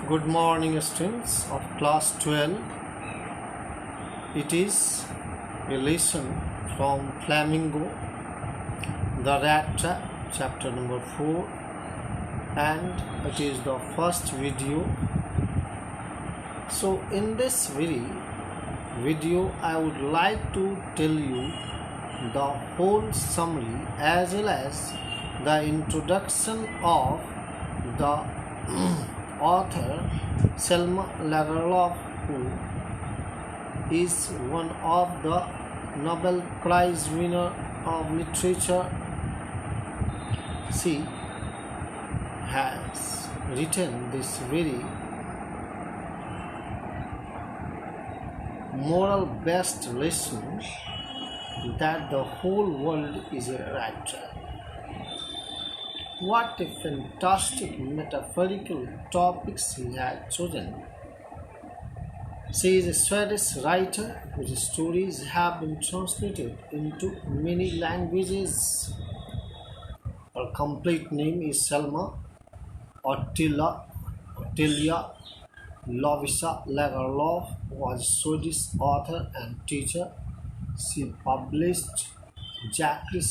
Good morning, students of class 12. It is a lesson from Flamingo, the Rattrap, chapter number 4, and it is the first video. So, in this video, I would like to tell you the whole summary as well as the introduction of the author Selma Lagerlof, who is one of the Nobel Prize winner of literature. She has written this very moral based lesson that the whole world is a rat trap. What a fantastic metaphorical topics he had chosen. She is a Swedish writer whose stories have been translated into many languages. Her complete name is Selma Ottilia Lovisa Lagerlof, was a Swedish author and teacher. She published Jacques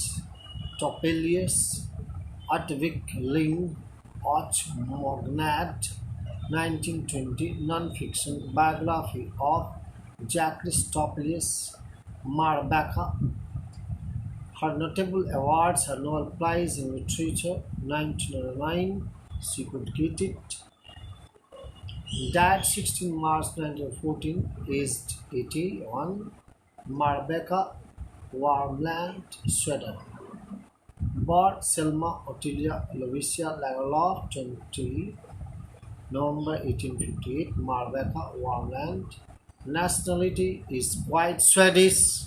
Topelius Utvikling och Mognad 1920 non-fiction biography of Jacques Topelius Marbacca. Her notable awards are Nobel Prize in Literature 1909, she could get it. Died 16 March 1914, aged 81, Marbacca, Värmland, Sweden. Born Selma Ottilia Lovisa Lagerlof, 20 November 1858, Marbacca, Värmland. Nationality is white Swedish.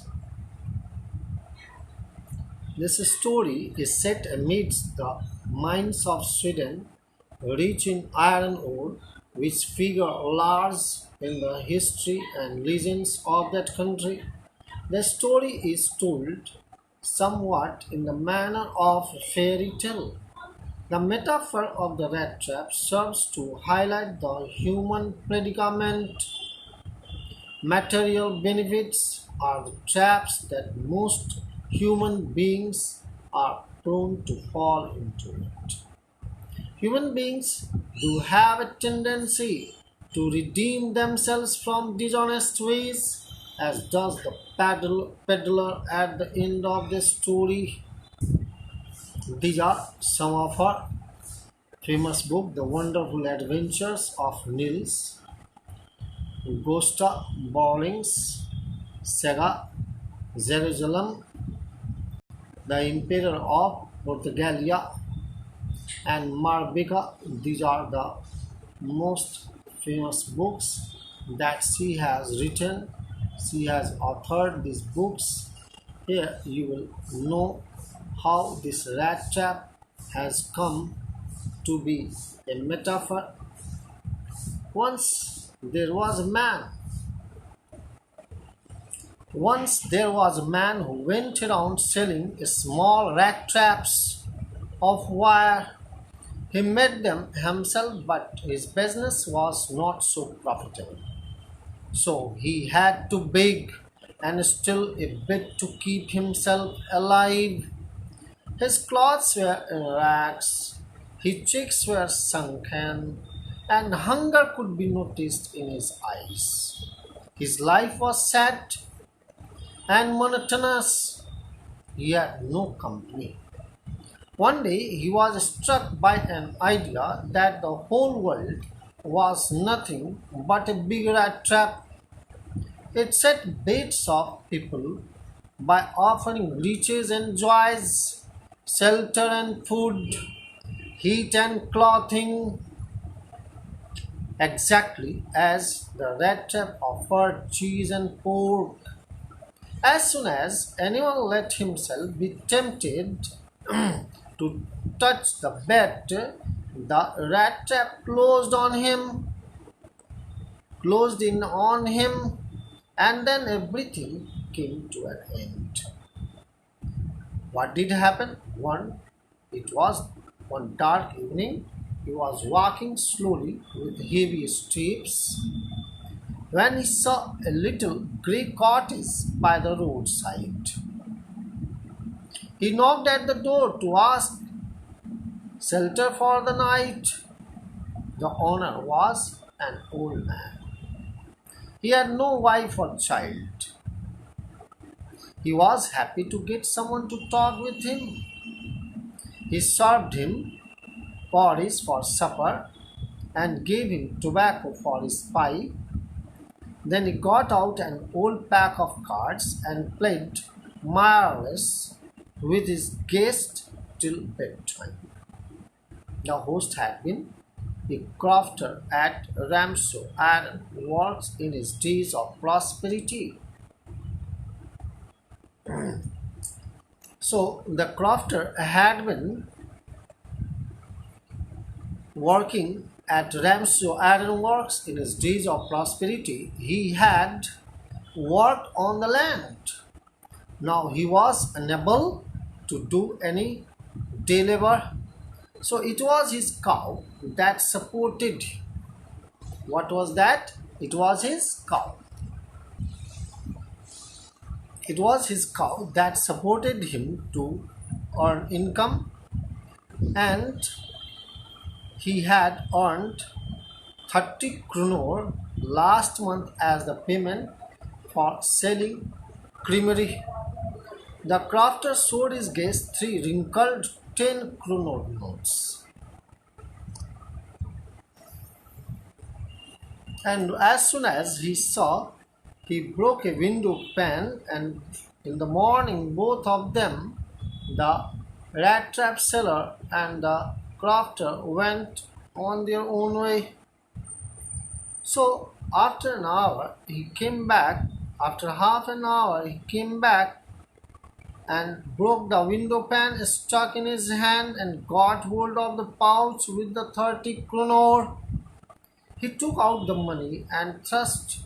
This story is set amidst the mines of Sweden, rich in iron ore, which figure large in the history and legends of that country. The story is told somewhat in the manner of a fairy tale. The metaphor of the rat trap serves to highlight the human predicament. Material benefits are the traps that most human beings are prone to fall into it. Human beings do have a tendency to redeem themselves from dishonest ways, as does the peddler at the end of the story. These are some of her famous books: The Wonderful Adventures of Nils, Gosta Borling's Saga, Jerusalem, The Emperor of Portugalia, and Marbacca. These are the most famous books that she has written. She has authored these books. Here you will know how this rat trap has come to be a metaphor. Once there was a man who went around selling small rat traps of wire. He made them himself, but his business was not so profitable. So he had to beg and steal a bit to keep himself alive. His clothes were in rags, his cheeks were sunken, and hunger could be noticed in his eyes. His life was sad and monotonous. He had no company. One day he was struck by an idea that the whole world was nothing but a big rat trap. It set baits of people by offering riches and joys, shelter and food, heat and clothing, exactly as the rat trap offered cheese and pork. As soon as anyone let himself be tempted to touch the bait, the rat trap closed in on him, and then everything came to an end. What did happen? It was one dark evening. He was walking slowly with heavy steps when he saw a little grey cottage by the roadside. He knocked at the door to ask shelter for the night. The owner was an old man. He had no wife or child. He was happy to get someone to talk with him. He served him porridge for supper and gave him tobacco for his pipe. Then he got out an old pack of cards and played marvelous with his guest till bedtime. The host had been a crofter at Ramshaw Iron Works in his days of prosperity. So the crofter had been working at Ramshaw Iron Works in his days of prosperity. He had worked on the land. Now he was unable to do any day labor. So it was his cow that supported him. What was that? It was his cow. It was his cow that supported him to earn income, and he had earned 30 kroner last month as the payment for selling creamery. The crofter showed his guest three wrinkled 10 kroner notes. And as soon as he saw, he broke a window pane, and in the morning both of them, the Rattrap seller and the crofter, went on their own way. So after an hour he came back. After half an hour he came back and broke the window pane, stuck in his hand, and got hold of the pouch with the 30 kroner. He took out the money and thrust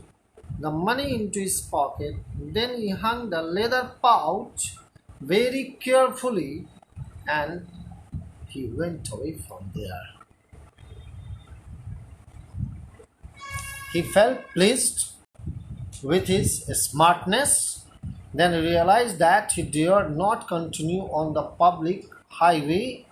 the money into his pocket. Then he hung the leather pouch very carefully and he went away from there. He felt pleased with his smartness. Then he realized that he dared not continue on the public highway.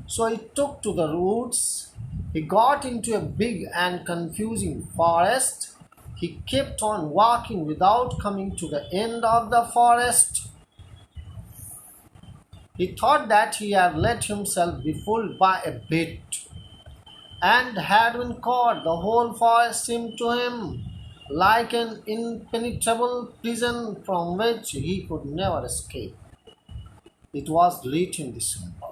So he took to the roads. He got into a big and confusing forest. He kept on walking without coming to the end of the forest. He thought that he had let himself be fooled by a bit and had been caught. The whole forest seemed to him like an impenetrable prison from which he could never escape. It was late in December.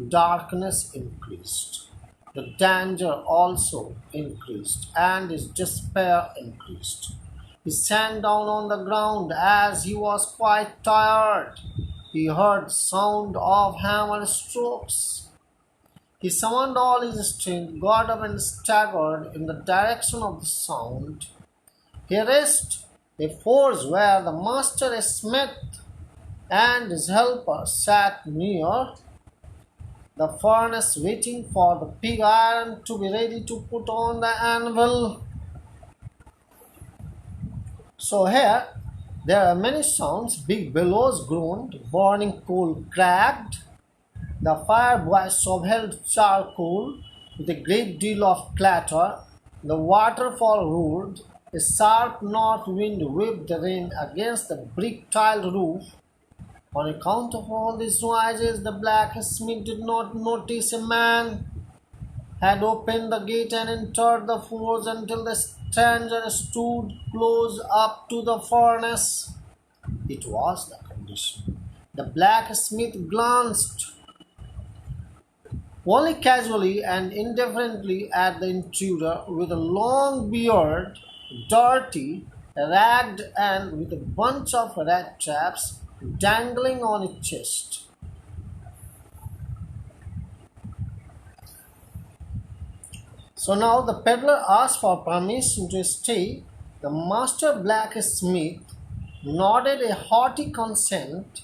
Darkness increased. The danger also increased, and his despair increased. He sank down on the ground as he was quite tired. He heard sound of hammer strokes. He summoned all his strength, got up and staggered in the direction of the sound. He reached a forge where the master, a smith, and his helper sat near the furnace waiting for the pig iron to be ready to put on the anvil. So here there are many sounds. Big bellows groaned, burning coal cracked, the fireboy shoveled charcoal with a great deal of clatter, the waterfall roared, a sharp north wind whipped the rain against the brick-tiled roof. On account of all these noises, the blacksmith did not notice a man had opened the gate and entered the forge until the stranger stood close up to the furnace. It was the condition. The blacksmith glanced only casually and indifferently at the intruder with a long beard, dirty, ragged, and with a bunch of rat traps dangling on its chest. So now the peddler asked for permission to stay. The master blacksmith nodded a hearty consent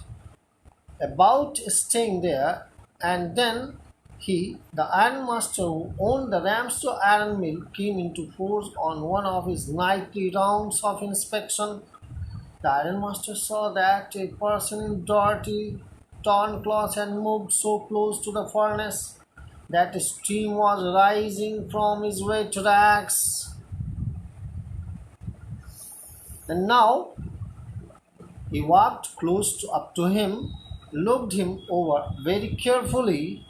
about staying there, and then The ironmaster who owned the Ramshaw iron mill, came into force on one of his nightly rounds of inspection. The ironmaster saw that a person in dirty, torn clothes had moved so close to the furnace that steam was rising from his wet rags. And now he walked up to him, looked him over very carefully,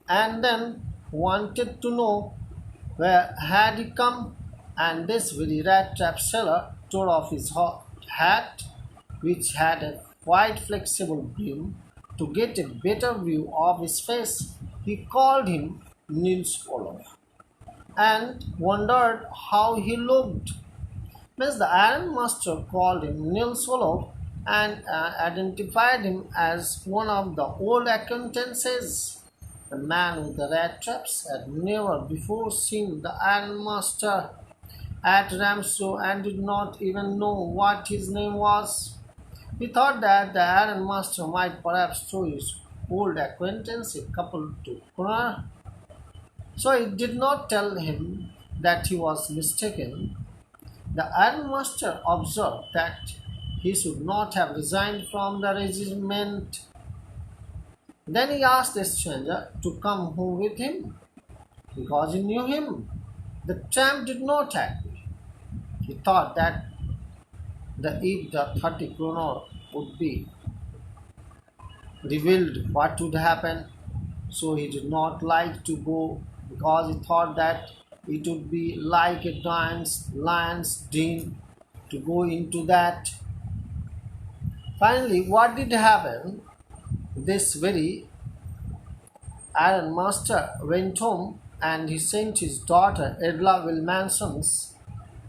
and then wanted to know where had he come. And this very rat-trap seller tore off his hat, which had a quite flexible brim, to get a better view of his face. He called him Nils Olof, and wondered how he looked. Miss the ironmaster called him Nils Olof and identified him as one of the old acquaintances. The man with the rat traps had never before seen the ironmaster at Ramshaw and did not even know what his name was. He thought that the ironmaster might perhaps throw his old acquaintance a couple to corner, so he did not tell him that he was mistaken. The ironmaster observed that he should not have resigned from the regiment. Then he asked the stranger to come home with him, because he knew him. The tramp did not agree. He thought that if the 30 kroner would be revealed, what would happen. So he did not like to go, because he thought that it would be like a lion's den to go into that. Finally, what did happen? This very ironmaster went home, and he sent his daughter Edla Wilmansons,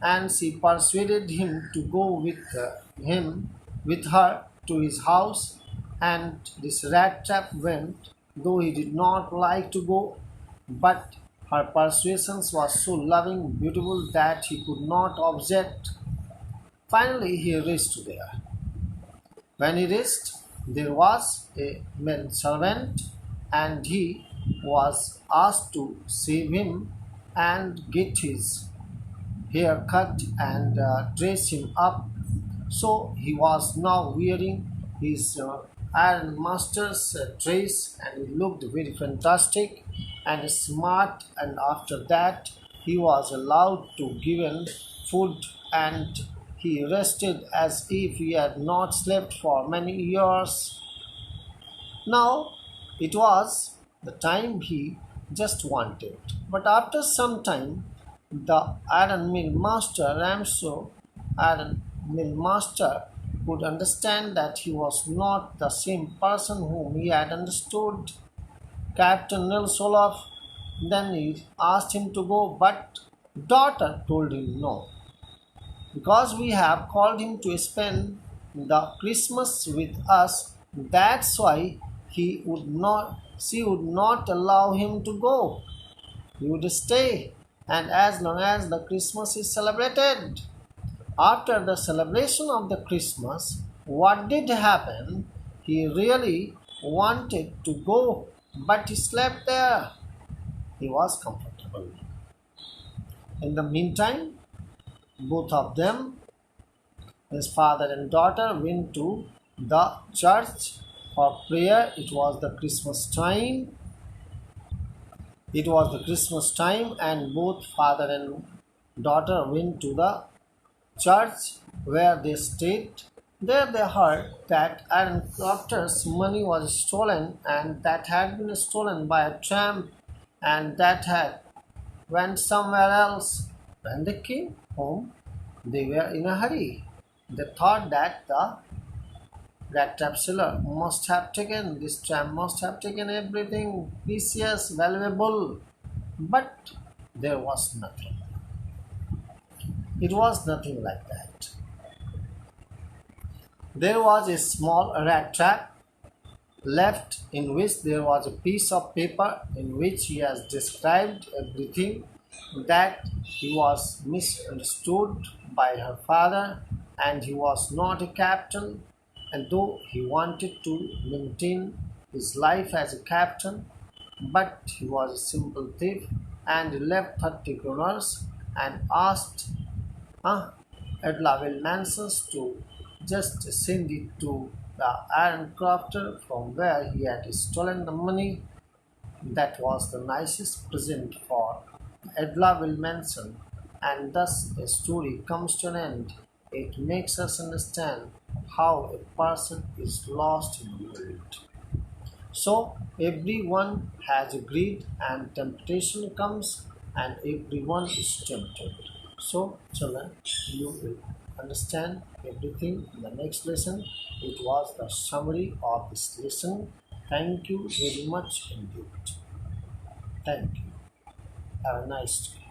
and she persuaded him to go with her to his house. And this rat trap went, though he did not like to go, but her persuasions was so loving, beautiful, that he could not object. Finally, he reached there. When he reached, there was a man servant, and he was asked to save him and get his hair cut and dress him up. So he was now wearing his iron master's dress, and he looked very fantastic and smart. And after that, he was allowed to given food, and he rested as if he had not slept for many years. Now it was the time he just wanted. But after some time, the iron mill master, Ramshaw iron mill master, could understand that he was not the same person whom he had understood, Captain Nils Olaf. Then he asked him to go, but daughter told him no, because we have called him to spend the Christmas with us. That's why she would not allow him to go. He would stay, and as long as the Christmas is celebrated. After the celebration of the Christmas, what did happen? He really wanted to go, but he slept there. He was comfortable. In the meantime, both of them, his father and daughter, went to the church for prayer. It was the Christmas time, and both father and daughter went to the church, where they stayed. There they heard that Aaron Crofter's money was stolen, and that had been stolen by a tramp, and that had went somewhere else. When they came home, they were in a hurry. They thought that that tramp seller must have taken, this tramp must have taken everything precious, valuable, but there was nothing. It was nothing like that. There was a small rat trap left, in which there was a piece of paper in which he has described everything, that he was misunderstood by her father, and he was not a captain, and though he wanted to maintain his life as a captain, but he was a simple thief and he left 30 kroners and asked Edla Mansons to just send it to the iron crafter from where he had stolen the money. That was the nicest present for Edla Wilmanson, and thus the story comes to an end. It makes us understand how a person is lost in the world. So everyone has a greed and temptation comes and everyone is tempted. So children, you will understand everything in the next lesson. It was the summary of this lesson. Thank you very much indeed. Thank you. Have a nice day.